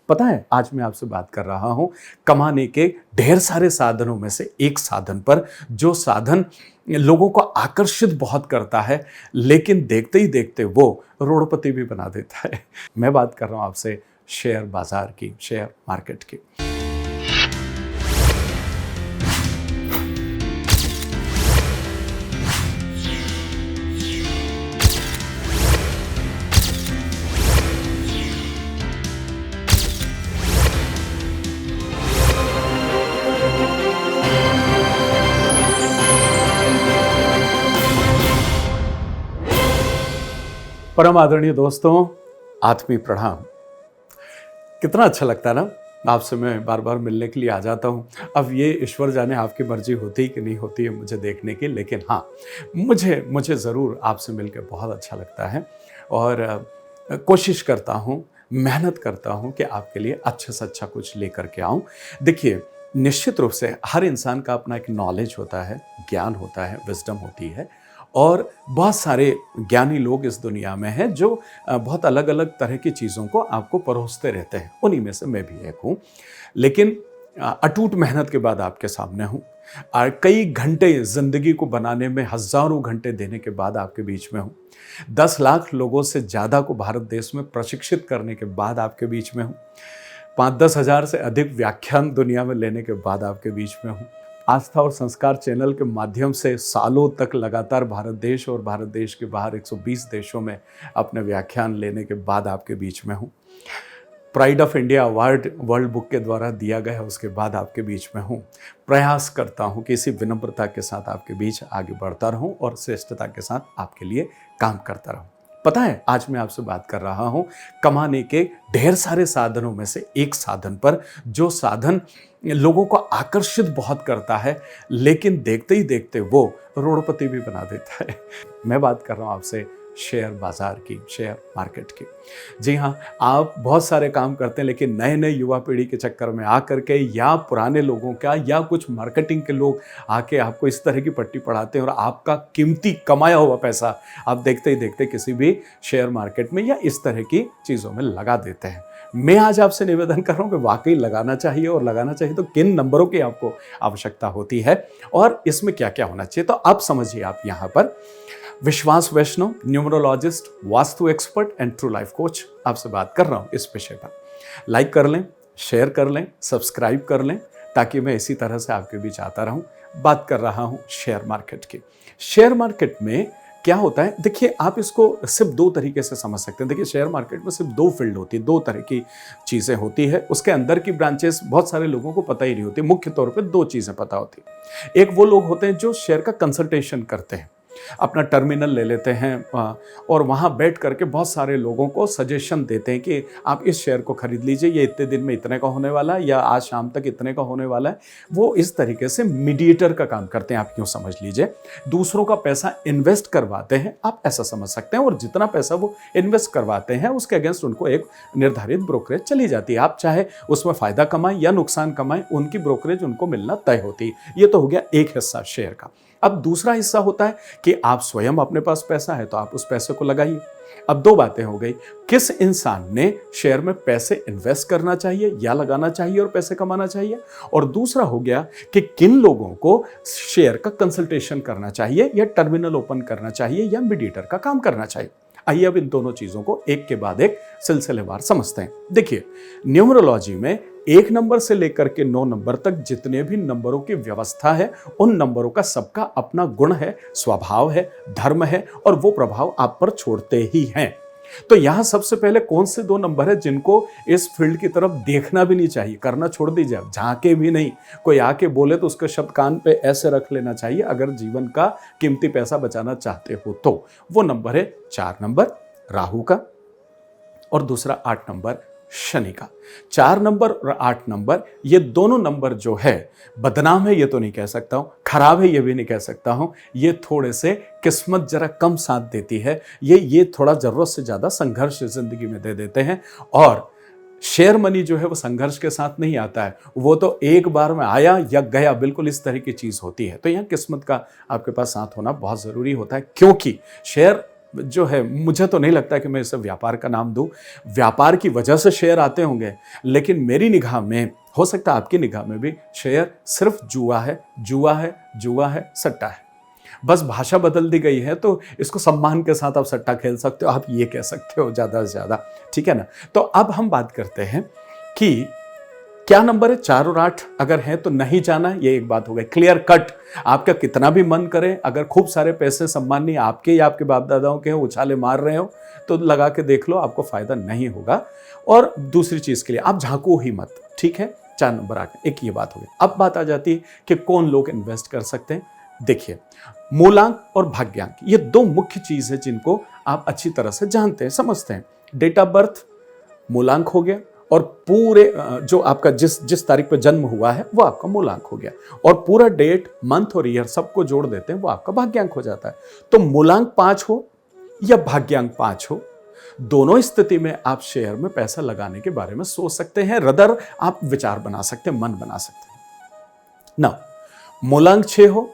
पता है, आज मैं आपसे बात कर रहा हूं कमाने के ढेर सारे साधनों में से एक साधन पर, जो साधन लोगों को आकर्षित बहुत करता है, लेकिन देखते ही देखते वो करोड़पति भी बना देता है। मैं बात कर रहा हूं आपसे शेयर बाजार की, शेयर मार्केट की। परम आदरणीय दोस्तों, आत्मीय प्रणाम। कितना अच्छा लगता है ना, आपसे मैं बार बार मिलने के लिए आ जाता हूँ। अब ये ईश्वर जाने आपकी मर्जी होती कि नहीं होती है मुझे देखने की, लेकिन हाँ, मुझे ज़रूर आपसे मिलकर बहुत अच्छा लगता है और कोशिश करता हूँ, मेहनत करता हूँ कि आपके लिए अच्छे से अच्छा कुछ लेकर के आऊँ। देखिए, निश्चित रूप से हर इंसान का अपना एक नॉलेज होता है, ज्ञान होता है, विजडम होती है और बहुत सारे ज्ञानी लोग इस दुनिया में हैं जो बहुत अलग अलग तरह की चीज़ों को आपको परोसते रहते हैं। उन्हीं में से मैं भी एक हूँ, लेकिन अटूट मेहनत के बाद आपके सामने हूँ और कई घंटे ज़िंदगी को बनाने में, हज़ारों घंटे देने के बाद आपके बीच में हूँ। 10 लाख लोगों से ज़्यादा को भारत देश में प्रशिक्षित करने के बाद आपके बीच में हूँ। 5-10 हज़ार से अधिक व्याख्यान दुनिया में लेने के बाद आपके बीच में हूँ। आस्था और संस्कार चैनल के माध्यम से सालों तक लगातार भारत देश और भारत देश के बाहर 120 देशों में अपने व्याख्यान लेने के बाद आपके बीच में हूँ। Pride of India award world book के द्वारा दिया गया है, उसके बाद आपके बीच में हूँ। प्रयास करता हूँ कि इसी विनम्रता के साथ आपके बीच आगे बढ़ता रहूँ और श्रेष्ठता के साथ आपके लिए काम करता रहूँ। पता है, आज मैं आपसे बात कर रहा हूँ कमाने के ढेर सारे साधनों में से एक साधन पर, जो साधन लोगों को आकर्षित बहुत करता है, लेकिन देखते ही देखते वो करोड़पति भी बना देता है। मैं बात कर रहा हूँ आपसे शेयर बाजार की, शेयर मार्केट की। जी हाँ, आप बहुत सारे काम करते हैं, लेकिन नए नए युवा पीढ़ी के चक्कर में आकर के या पुराने लोगों का या कुछ मार्केटिंग के लोग आके आपको इस तरह की पट्टी पढ़ाते हैं और आपका कीमती कमाया हुआ पैसा आप देखते ही देखते किसी भी शेयर मार्केट में या इस तरह की चीज़ों में लगा देते हैं। मैं आज आपसे निवेदन कर रहा हूँ कि वाकई लगाना चाहिए, और लगाना चाहिए तो किन नंबरों की आपको आवश्यकता होती है और इसमें क्या क्या होना चाहिए। तो आप समझिए, आप यहाँ पर Vishwas Vaishnav, numerologist, vastu expert and true life coach आपसे बात कर रहा हूँ इस विषय पर। लाइक कर लें, शेयर कर लें, सब्सक्राइब कर लें, ताकि मैं इसी तरह से आपके बीच आता रहूँ। बात कर रहा हूँ शेयर मार्केट की। शेयर मार्केट में क्या होता है, देखिए, आप इसको सिर्फ 2 तरीके से समझ सकते हैं। देखिए, शेयर मार्केट में सिर्फ 2 फील्ड होती है, 2 तरह की चीज़ें होती है। उसके अंदर की ब्रांचेस बहुत सारे लोगों को पता ही नहीं होती। मुख्य तौर पे 2 चीज़ें पता होती है। एक वो लोग होते हैं जो शेयर का कंसल्टेशन करते हैं, अपना टर्मिनल ले लेते हैं और वहाँ बैठ करके बहुत सारे लोगों को सजेशन देते हैं कि आप इस शेयर को खरीद लीजिए, ये इतने दिन में इतने का होने वाला है या आज शाम तक इतने का होने वाला है। वो इस तरीके से मीडिएटर का काम करते हैं, आप यूँ समझ लीजिए। दूसरों का पैसा इन्वेस्ट करवाते हैं, आप ऐसा समझ सकते हैं, और जितना पैसा वो इन्वेस्ट करवाते हैं उसके अगेंस्ट उनको एक निर्धारित ब्रोकरेज चली जाती है। आप चाहे उसमें फ़ायदा कमाएं या नुकसान कमाएं, उनकी ब्रोकरेज उनको मिलना तय होती है। ये तो हो गया एक हिस्सा शेयर का। अब दूसरा हिस्सा होता है कि आप स्वयं, अपने पास पैसा है तो आप उस पैसे को लगाइए। अब 2 बातें हो गई, किस इंसान ने शेयर में पैसे इन्वेस्ट करना चाहिए या लगाना चाहिए और पैसे कमाना चाहिए, और दूसरा हो गया कि किन लोगों को शेयर का कंसल्टेशन करना चाहिए या टर्मिनल ओपन करना चाहिए या मीडिएटर का काम करना चाहिए। आइए अब इन दोनों चीजों को एक के बाद एक सिलसिलेवार समझते हैं। देखिए, न्यूमरोलॉजी में 1 नंबर से लेकर के 9 नंबर तक जितने भी नंबरों की व्यवस्था है, उन नंबरों का सबका अपना गुण है, स्वभाव है, धर्म है, और वो प्रभाव आप पर छोड़ते ही हैं। तो यहां सबसे पहले कौन से 2 नंबर है जिनको इस फील्ड की तरफ देखना भी नहीं चाहिए, करना छोड़ दीजिए, झांके भी नहीं। कोई आके बोले तो उसका शब्द कान पे ऐसे रख लेना चाहिए, अगर जीवन का कीमती पैसा बचाना चाहते हो तो। वो नंबर है 4 नंबर राहु का, और दूसरा 8 नंबर शनि का। 4 नंबर और 8 नंबर, ये दोनों नंबर जो है, बदनाम है ये तो नहीं कह सकता हूं, खराब है ये भी नहीं कह सकता हूं, ये थोड़े से किस्मत जरा कम साथ देती है, ये थोड़ा जरूरत से ज्यादा संघर्ष जिंदगी में दे देते हैं। और शेयर मनी जो है वो संघर्ष के साथ नहीं आता है, वो तो एक बार में आया या गया, बिल्कुल इस तरह की चीज होती है। तो यहाँ किस्मत का आपके पास साथ होना बहुत जरूरी होता है, क्योंकि शेयर जो है, मुझे तो नहीं लगता कि मैं इसे व्यापार का नाम दूं। व्यापार की वजह से शेयर आते होंगे, लेकिन मेरी निगाह में, हो सकता है आपकी निगाह में भी, शेयर सिर्फ जुआ है, जुआ है, जुआ है, सट्टा है। बस भाषा बदल दी गई है, तो इसको सम्मान के साथ आप सट्टा खेल सकते हो, आप ये कह सकते हो ज़्यादा से ज़्यादा, ठीक है ना। तो अब हम बात करते हैं कि क्या नंबर है। 4 और 8 अगर है तो नहीं जाना, ये एक बात हो गई क्लियर कट। आपका कितना भी मन करे, अगर खूब सारे पैसे सम्मानीय आपके या आपके बाप दादाओं के उछाले मार रहे हो, तो लगा के देख लो, आपको फायदा नहीं होगा। और दूसरी चीज के लिए आप झांको ही मत, ठीक है। 4 नंबर 8, एक ये बात हो गई। अब बात आ जाती है कि कौन लोग इन्वेस्ट कर सकते हैं। देखिए, मूलांक और भाग्यांक, ये 2 मुख्य चीज है जिनको आप अच्छी तरह से जानते हैं, समझते हैं। डेट ऑफ बर्थ मूलांक हो गया, और पूरे जो आपका जिस तारीख पे जन्म हुआ है वो आपका मूलांक हो गया, और पूरा डेट, मंथ और ईयर सबको जोड़ देते हैं, वो आपका भाग्यांक हो जाता है। तो मूलांक 5 हो या भाग्यांक 5 हो, दोनों स्थिति में आप शेयर में पैसा लगाने के बारे में सोच सकते हैं, रदर आप विचार बना सकते हैं, मन बना सकते हैं ना। मूलांक 6 हो,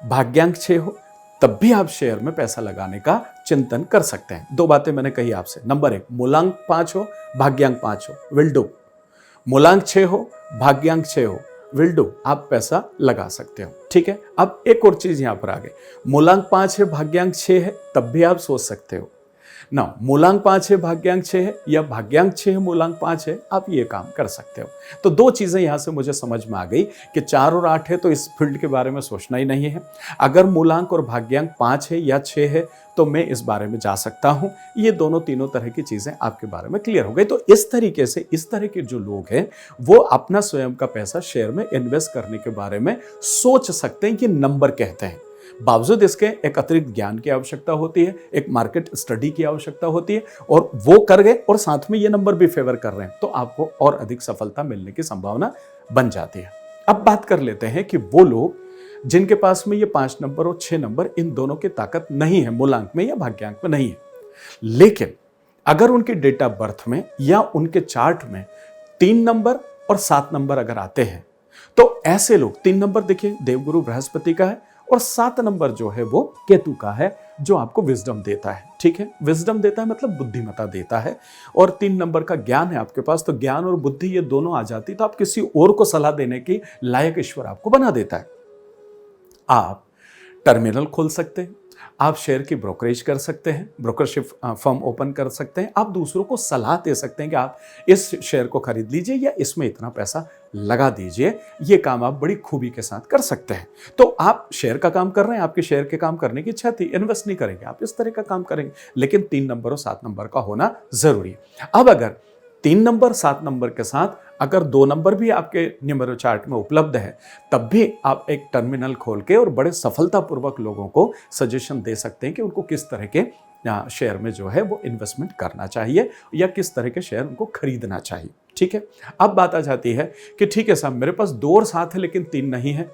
भाग्यांक 6 हो, तब भी आप शेयर में पैसा लगाने का चिंतन कर सकते हैं। 2 बातें मैंने कही आपसे। नंबर 1, मूलांक 5 हो, भाग्यांक 5 हो, विल डू। मूलांक 6 हो, भाग्यांक 6 हो, विल डू, आप पैसा लगा सकते हो, ठीक है। अब एक और चीज यहां पर आ गई, मूलांक 5 है, भाग्यांक 6 है, तब भी आप सोच सकते हो ना। मूलांक 5 है, भाग्यांक 6 है, या भाग्यांक 6 है, मूलांक 5 है, आप ये काम कर सकते हो। तो 2 चीजें यहां से मुझे समझ में आ गई कि 4 और 8 है तो इस फील्ड के बारे में सोचना ही नहीं है। अगर मूलांक और भाग्यांक 5 है या 6 है तो मैं इस बारे में जा सकता हूं। ये दोनों तीनों तरह की चीजें आपके बारे में क्लियर हो गई। तो इस तरीके से, इस तरह के जो लोग हैं वो अपना स्वयं का पैसा शेयर में इन्वेस्ट करने के बारे में सोच सकते हैं कि नंबर कहते हैं। बावजूद इसके एक अतिरिक्त ज्ञान की आवश्यकता होती है, एक मार्केट स्टडी की आवश्यकता होती है, और वो कर गए और साथ में ये नंबर भी फेवर कर रहे हैं, तो आपको और अधिक सफलता मिलने की संभावना बन जाती है। अब बात कर लेते हैं कि वो लोग जिनके पास में ये 5 नंबर और 6 नंबर, इन दोनों की ताकत नहीं है, मूलांक में या भाग्यांक में नहीं है, लेकिन अगर उनके डेट ऑफ बर्थ में या उनके चार्ट में 3 नंबर और 7 नंबर अगर आते हैं, तो ऐसे लोग, 3 नंबर देखिए देवगुरु बृहस्पति का है, और 7 नंबर जो है वो केतु का है, जो आपको विजडम देता है, ठीक है। विजडम देता है मतलब बुद्धिमत्ता देता है, और 3 नंबर का ज्ञान है आपके पास, तो ज्ञान और बुद्धि ये दोनों आ जाती, तो आप किसी और को सलाह देने की लायक ईश्वर आपको बना देता है। आप टर्मिनल खोल सकते हैं, आप शेयर की ब्रोकरेज कर सकते हैं, ब्रोकरशिप फर्म ओपन कर सकते हैं, आप दूसरों को सलाह दे सकते हैं कि आप इस शेयर को खरीद लीजिए या इसमें इतना पैसा लगा दीजिए। ये काम आप बड़ी खूबी के साथ कर सकते हैं। तो आप शेयर का काम कर रहे हैं, आपके शेयर के काम करने की इच्छा थी, इन्वेस्ट नहीं करेंगे, आप इस तरह का काम करेंगे, लेकिन 3 नंबर और 7 नंबर का होना जरूरी है। अब अगर 3 नंबर 7 नंबर के साथ अगर 2 नंबर भी आपके न्यूमेरो चार्ट में उपलब्ध है, तब भी आप एक टर्मिनल खोल के और बड़े सफलतापूर्वक लोगों को सजेशन दे सकते हैं कि उनको किस तरह के शेयर में जो है वो इन्वेस्टमेंट करना चाहिए या किस तरह के शेयर उनको खरीदना चाहिए, ठीक है। अब बात आ जाती है कि ठीक है साहब, मेरे पास 2 और 7 है लेकिन 3 नहीं है।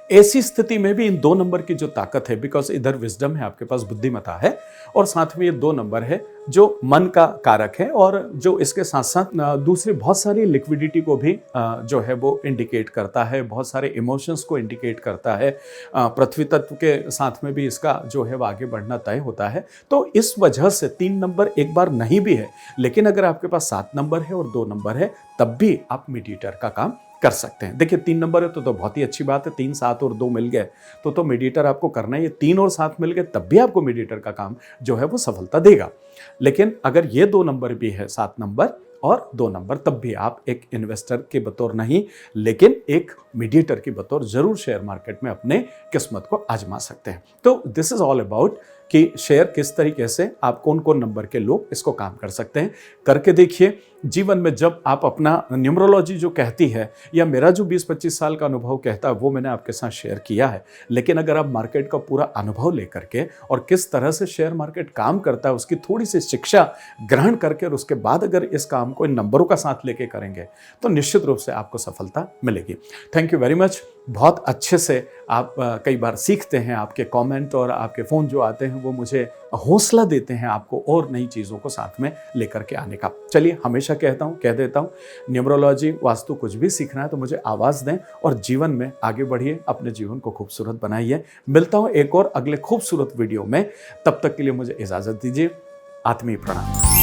ऐसी स्थिति में भी इन 2 नंबर की जो ताकत है, बिकॉज इधर विजडम है, आपके पास बुद्धिमत्ता है, और साथ में ये 2 नंबर है जो मन का कारक है, और जो इसके साथ साथ दूसरी बहुत सारी लिक्विडिटी को भी जो है वो इंडिकेट करता है, बहुत सारे इमोशंस को इंडिकेट करता है, पृथ्वी तत्व के साथ में भी इसका जो है वो आगे बढ़ना तय होता है। तो इस वजह से 3 नंबर एक बार नहीं भी है, लेकिन अगर आपके पास 7 नंबर है और 2 नंबर है, तब भी आप मीडिएटर का काम कर सकते हैं। देखिए 3 नंबर है तो बहुत ही अच्छी बात है, 3 7 और 2 मिल गए तो मीडिएटर आपको करना है। ये 3 और 7 मिल गए तब भी आपको मीडिएटर का काम जो है वो सफलता देगा। लेकिन अगर ये 2 नंबर भी है, 7 नंबर और 2 नंबर, तब भी आप एक इन्वेस्टर के बतौर नहीं, लेकिन एक मीडिएटर की बतौर जरूर शेयर मार्केट में अपने किस्मत को आजमा सकते हैं। तो दिस इज ऑल अबाउट कि शेयर किस तरीके से आप कौन कौन नंबर के लोग इसको काम कर सकते हैं, करके देखिए। जीवन में जब आप अपना न्यूमरोलॉजी जो कहती है या मेरा जो 20-25 साल का अनुभव कहता है वो मैंने आपके साथ शेयर किया है, लेकिन अगर आप मार्केट का पूरा अनुभव लेकर के और किस तरह से शेयर मार्केट काम करता है उसकी थोड़ी सी शिक्षा ग्रहण करके और उसके बाद अगर इस काम को इन नंबरों का साथ लेके करेंगे तो निश्चित रूप से आपको सफलता मिलेगी। Thank you very much. बहुत अच्छे से आप कई बार सीखते हैं, आपके कमेंट और आपके फ़ोन जो आते हैं वो मुझे हौसला देते हैं आपको और नई चीज़ों को साथ में लेकर के आने का। चलिए, हमेशा कह देता हूँ, न्यूमरोलॉजी, वास्तु कुछ भी सीखना है तो मुझे आवाज़ दें और जीवन में आगे बढ़िए, अपने जीवन को खूबसूरत बनाइए। मिलता हूँ एक और अगले खूबसूरत वीडियो में, तब तक के लिए मुझे इजाज़त दीजिए। आत्मीय प्रणाम।